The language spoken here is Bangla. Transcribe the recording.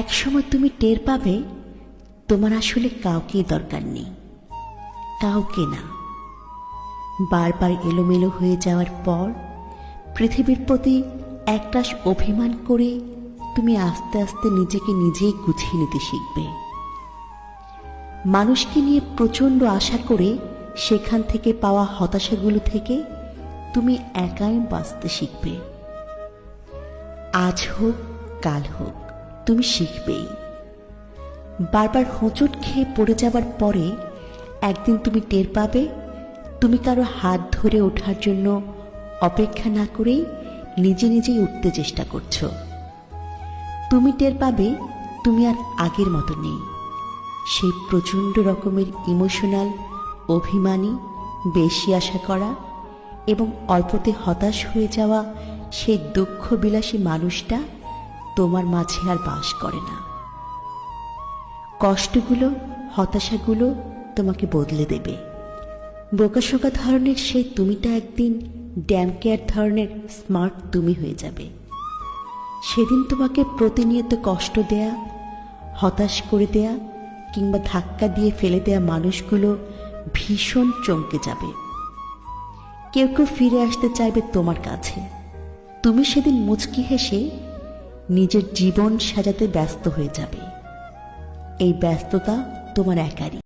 একসময় তুমি টের পাবে তোমার আসলে কাউকেই দরকার নেই, কাউকে না। বারবার এলোমেলো হয়ে যাওয়ার পর পৃথিবীর প্রতি একরাশ অভিমান করে তুমি আস্তে আস্তে নিজেকে নিজেই গুছিয়ে নিতে শিখবে। মানুষকে নিয়ে প্রচণ্ড আশা করে সেখান থেকে পাওয়া হতাশাগুলো থেকে তুমি একাই বাঁচতে শিখবে। আজ হোক কাল হোক তুমি শিখবেই। বারবার হোঁচট খেয়ে পড়ে যাবার পরে একদিন তুমি টের পাবে তুমি কারো হাত ধরে ওঠার জন্য অপেক্ষা না করেই নিজে নিজেই উঠতে চেষ্টা করছো। তুমি টের পাবে তুমি আর আগের মতো নেই। সেই প্রচণ্ড রকমের ইমোশনাল, অভিমানী, বেশি আশা করা এবং অল্পতে হতাশ হয়ে যাওয়া সেই দুঃখ বিলাসী মানুষটা তোমার মাঝে আর বাস করে না। কষ্টগুলো, হতাশাগুলো তোমাকে বদলে দেবে। বোকাশোকা ধরনের সেই তুমিটা একদিন ড্যাম কেয়ার ধরনের স্মার্ট তুমি হয়ে যাবে। সেদিন তোমাকে প্রতিনিয়ত কষ্ট দেয়া, হতাশ করে দেয়া কিংবা ধাক্কা দিয়ে ফেলে দেয়া মানুষগুলো ভীষণ চমকে যাবে। কেউ কেউ ফিরে আসতে চাইবে তোমার কাছে। তুমি সেদিন মুচকি হেসে নিজের জীবন সাজাতে ব্যস্ত হয়ে যাবে। এই ব্যস্ততা তোমার একারই।